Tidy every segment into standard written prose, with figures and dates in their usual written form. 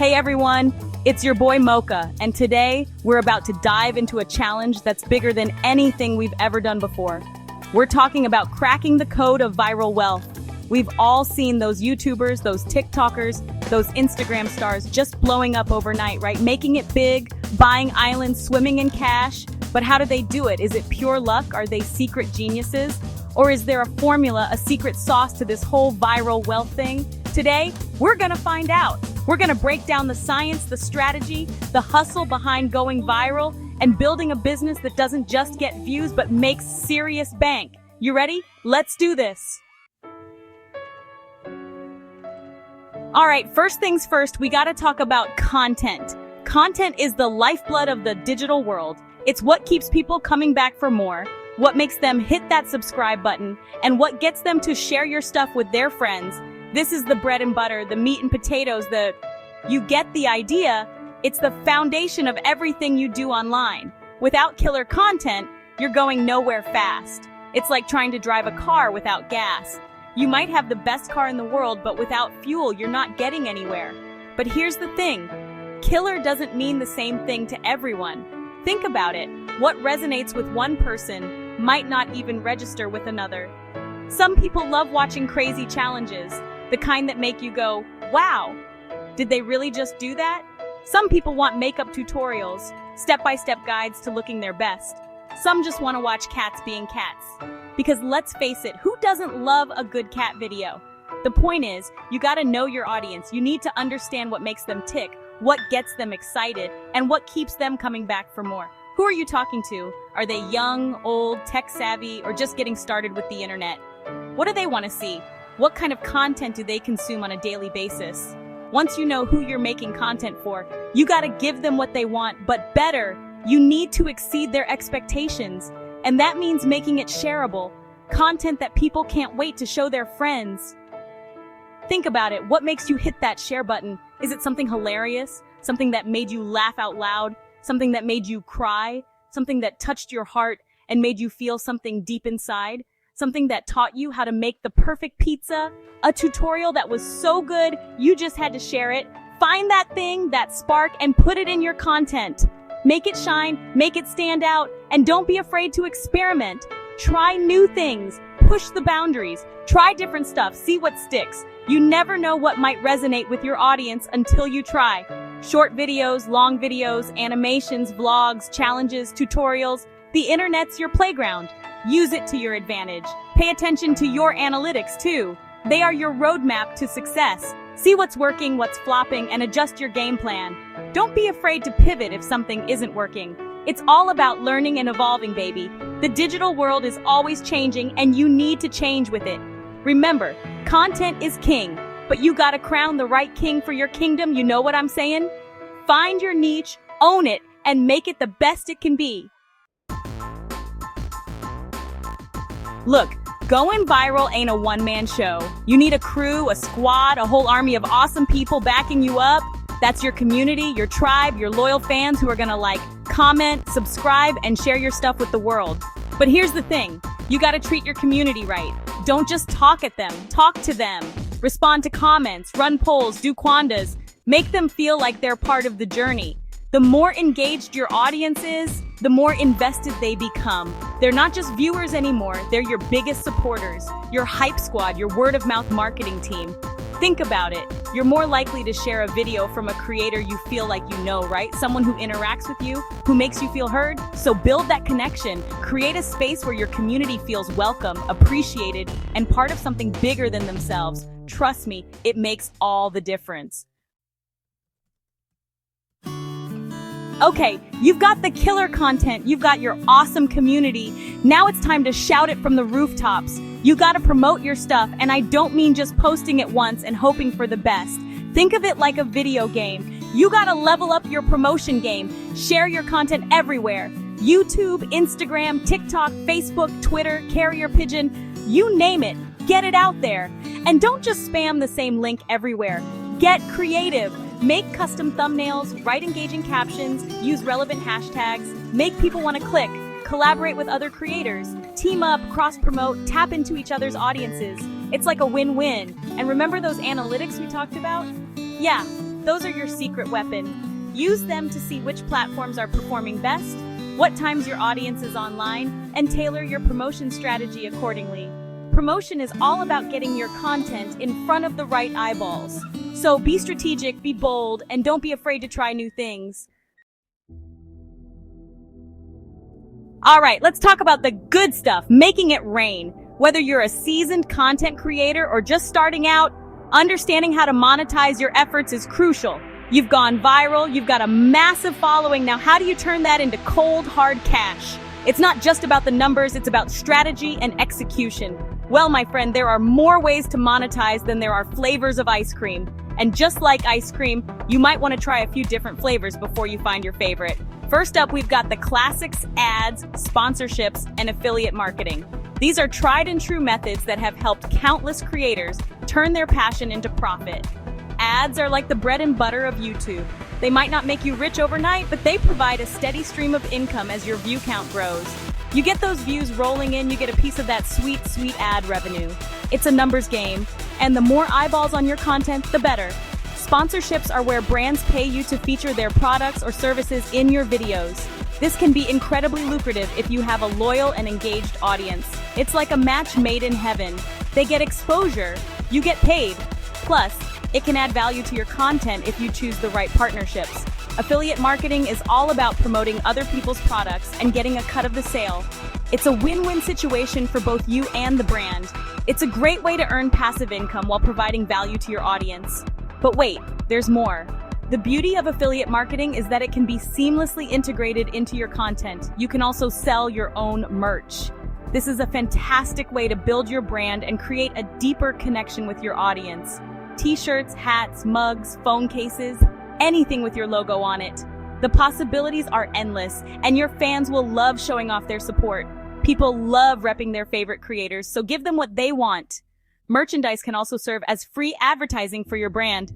Hey everyone, it's your boy Mocha, and today we're about to dive into a challenge that's bigger than anything we've ever done before. We're talking about cracking the code of viral wealth. We've all seen those YouTubers, those TikTokers, those Instagram stars just blowing up overnight, right? Making it big, buying islands, swimming in cash. But how do they do it? Is it pure luck? Are they secret geniuses? Or is there a formula, a secret sauce to this whole viral wealth thing? Today, we're gonna find out. We're gonna break down the science, the strategy, the hustle behind going viral, and building a business that doesn't just get views, but makes serious bank. You ready? Let's do this. All right, first things first, we gotta talk about content. Content is the lifeblood of the digital world. It's what keeps people coming back for more, what makes them hit that subscribe button, and what gets them to share your stuff with their friends. This is the bread and butter, the meat and potatoes, you get the idea. It's the foundation of everything you do online. Without killer content, you're going nowhere fast. It's like trying to drive a car without gas. You might have the best car in the world, but without fuel, you're not getting anywhere. But here's the thing. Killer doesn't mean the same thing to everyone. Think about it. What resonates with one person might not even register with another. Some people love watching crazy challenges, the kind that make you go, wow, did they really just do that? Some people want makeup tutorials, step-by-step guides to looking their best. Some just want to watch cats being cats. Because let's face it, who doesn't love a good cat video? The point is, you gotta know your audience. You need to understand what makes them tick, what gets them excited, and what keeps them coming back for more. Who are you talking to? Are they young, old, tech-savvy, or just getting started with the internet? What do they want to see? What kind of content do they consume on a daily basis? Once you know who you're making content for, you gotta give them what they want, but better, you need to exceed their expectations. And that means making it shareable, content that people can't wait to show their friends. Think about it, what makes you hit that share button? Is it something hilarious? Something that made you laugh out loud? Something that made you cry? Something that touched your heart and made you feel something deep inside? Something that taught you how to make the perfect pizza? A tutorial that was so good, you just had to share it. Find that thing, that spark, and put it in your content. Make it shine, make it stand out, and don't be afraid to experiment. Try new things, push the boundaries, try different stuff, see what sticks. You never know what might resonate with your audience until you try. Short videos, long videos, animations, vlogs, challenges, tutorials. The internet's your playground. Use it to your advantage. Pay attention to your analytics too. They are your roadmap to success. See what's working, what's flopping, and adjust your game plan. Don't be afraid to pivot if something isn't working. It's all about learning and evolving, baby. The digital world is always changing, and you need to change with it. Remember, content is king, but you gotta crown the right king for your kingdom, you know what I'm saying? Find your niche, own it, and make it the best it can be. Look, going viral ain't a one-man show. You need a crew, a squad, a whole army of awesome people backing you up. That's your community, your tribe, your loyal fans who are gonna like, comment, subscribe, and share your stuff with the world. But here's the thing, you gotta treat your community right. Don't just talk at them, talk to them. Respond to comments, run polls, do quandas. Make them feel like they're part of the journey. The more engaged your audience is, the more invested they become. They're not just viewers anymore, they're your biggest supporters, your hype squad, your word-of-mouth marketing team. Think about it. You're more likely to share a video from a creator you feel like you know, right? Someone who interacts with you, who makes you feel heard. So build that connection. Create a space where your community feels welcome, appreciated, and part of something bigger than themselves. Trust me, it makes all the difference. Okay, you've got the killer content, you've got your awesome community. Now it's time to shout it from the rooftops. You gotta promote your stuff, and I don't mean just posting it once and hoping for the best. Think of it like a video game. You gotta level up your promotion game. Share your content everywhere. YouTube, Instagram, TikTok, Facebook, Twitter, carrier pigeon, you name it. Get it out there. And don't just spam the same link everywhere. Get creative. Make custom thumbnails, write engaging captions, use relevant hashtags, make people want to click, collaborate with other creators, team up, cross-promote, tap into each other's audiences. It's like a win-win. And remember those analytics we talked about? Yeah, Those are your secret weapon. Use them to see which platforms are performing best, what times your audience is online, and tailor your promotion strategy accordingly. Promotion is all about getting your content in front of the right eyeballs. So be strategic, be bold, and don't be afraid to try new things. All right, let's talk about the good stuff, making it rain. Whether you're a seasoned content creator or just starting out, understanding how to monetize your efforts is crucial. You've gone viral, you've got a massive following. Now, how do you turn that into cold, hard cash? It's not just about the numbers, it's about strategy and execution. Well, my friend, there are more ways to monetize than there are flavors of ice cream. And just like ice cream, you might want to try a few different flavors before you find your favorite. First up, we've got the classics, ads, sponsorships, and affiliate marketing. These are tried and true methods that have helped countless creators turn their passion into profit. Ads are like the bread and butter of YouTube. They might not make you rich overnight, but they provide a steady stream of income as your view count grows. You get those views rolling in, you get a piece of that sweet, sweet ad revenue. It's a numbers game, and the more eyeballs on your content, the better. Sponsorships are where brands pay you to feature their products or services in your videos. This can be incredibly lucrative if you have a loyal and engaged audience. It's like a match made in heaven. They get exposure, you get paid. Plus, it can add value to your content if you choose the right partnerships. Affiliate marketing is all about promoting other people's products and getting a cut of the sale. It's a win-win situation for both you and the brand. It's a great way to earn passive income while providing value to your audience. But wait, there's more. The beauty of affiliate marketing is that it can be seamlessly integrated into your content. You can also sell your own merch. This is a fantastic way to build your brand and create a deeper connection with your audience. T-shirts, hats, mugs, phone cases, anything with your logo on it. The possibilities are endless, and your fans will love showing off their support. People love repping their favorite creators, so give them what they want. Merchandise can also serve as free advertising for your brand.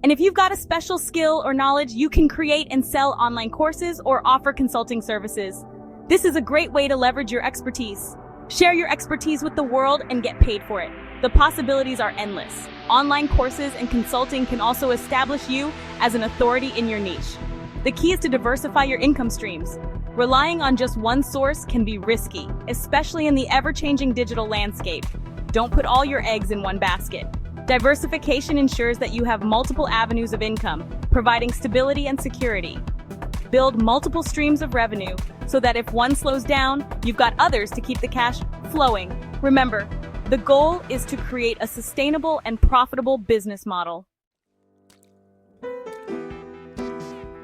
And if you've got a special skill or knowledge, you can create and sell online courses or offer consulting services. This is a great way to leverage your expertise. Share your expertise with the world and get paid for it. The possibilities are endless. Online courses and consulting can also establish you as an authority in your niche. The key is to diversify your income streams. Relying on just one source can be risky, especially in the ever-changing digital landscape. Don't put all your eggs in one basket. Diversification ensures that you have multiple avenues of income, providing stability and security. Build multiple streams of revenue so that if one slows down, you've got others to keep the cash flowing. Remember, the goal is to create a sustainable and profitable business model.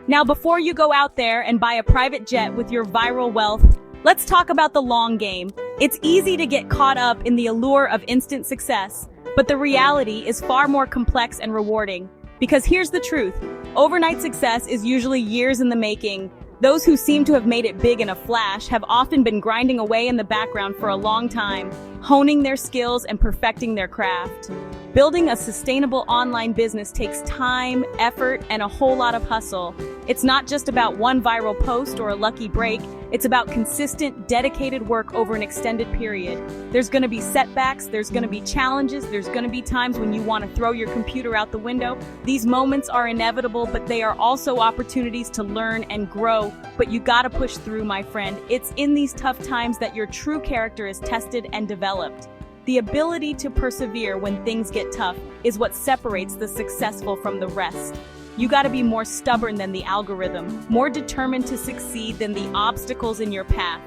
Now, before you go out there and buy a private jet with your viral wealth, let's talk about the long game. It's easy to get caught up in the allure of instant success, but the reality is far more complex and rewarding. Because here's the truth, overnight success is usually years in the making. Those who seem to have made it big in a flash have often been grinding away in the background for a long time, honing their skills and perfecting their craft. Building a sustainable online business takes time, effort, and a whole lot of hustle. It's not just about one viral post or a lucky break. It's about consistent, dedicated work over an extended period. There's going to be setbacks, there's going to be challenges, there's going to be times when you want to throw your computer out the window. These moments are inevitable, but they are also opportunities to learn and grow. But you gotta push through, my friend. It's in these tough times that your true character is tested and developed. The ability to persevere when things get tough is what separates the successful from the rest. You gotta be more stubborn than the algorithm, more determined to succeed than the obstacles in your path.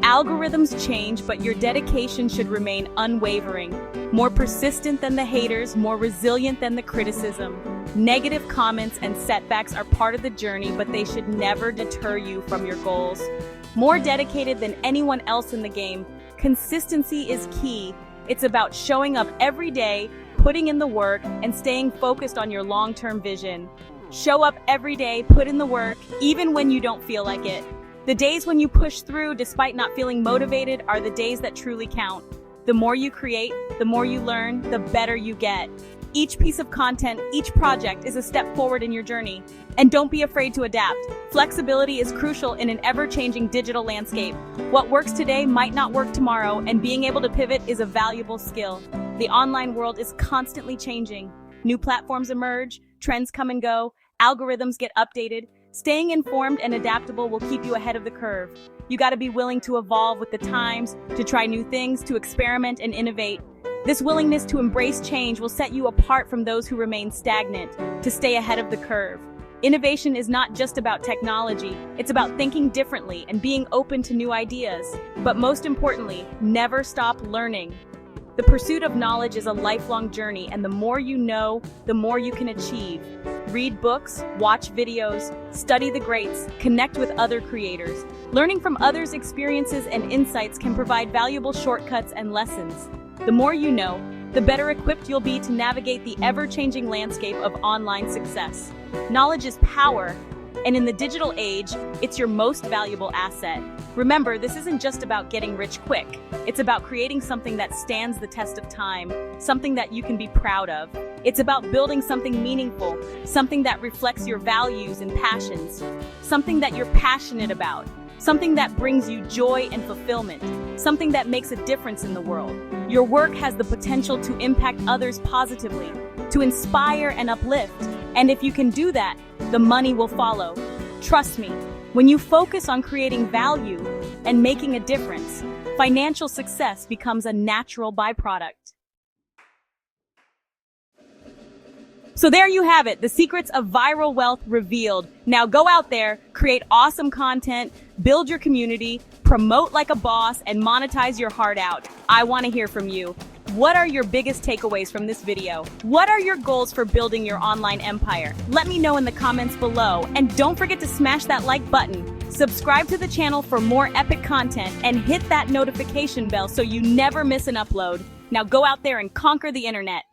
Algorithms change, but your dedication should remain unwavering. More persistent than the haters, more resilient than the criticism. Negative comments and setbacks are part of the journey, but they should never deter you from your goals. More dedicated than anyone else in the game, consistency is key. It's about showing up every day, putting in the work, and staying focused on your long-term vision. Show up every day, put in the work, even when you don't feel like it. The days when you push through despite not feeling motivated are the days that truly count. The more you create, the more you learn, the better you get. Each piece of content, each project is a step forward in your journey. And don't be afraid to adapt. Flexibility is crucial in an ever-changing digital landscape. What works today might not work tomorrow, and being able to pivot is a valuable skill. The online world is constantly changing. New platforms emerge, Trends come and go, algorithms get updated. Staying informed and adaptable will keep you ahead of the curve. You gotta be willing to evolve with the times, to try new things, to experiment and innovate. This willingness to embrace change will set you apart from those who remain stagnant, to stay ahead of the curve. Innovation is not just about technology, it's about thinking differently and being open to new ideas. But most importantly, never stop learning. The pursuit of knowledge is a lifelong journey, and the more you know, the more you can achieve. Read books, watch videos, study the greats, connect with other creators. Learning from others' experiences and insights can provide valuable shortcuts and lessons. The more you know, the better equipped you'll be to navigate the ever-changing landscape of online success. Knowledge is power, and in the digital age, it's your most valuable asset. Remember, this isn't just about getting rich quick. It's about creating something that stands the test of time, something that you can be proud of. It's about building something meaningful, something that reflects your values and passions, something that you're passionate about, something that brings you joy and fulfillment, something that makes a difference in the world. Your work has the potential to impact others positively, to inspire and uplift. And if you can do that, the money will follow. Trust me, when you focus on creating value and making a difference, financial success becomes a natural byproduct. So there you have it, the secrets of viral wealth revealed. Now go out there, create awesome content, build your community, promote like a boss, and monetize your heart out. I want to hear from you. What are your biggest takeaways from this video? What are your goals for building your online empire? Let me know in the comments below. And don't forget to smash that like button, subscribe to the channel for more epic content, and hit that notification bell so you never miss an upload. Now go out there and conquer the internet.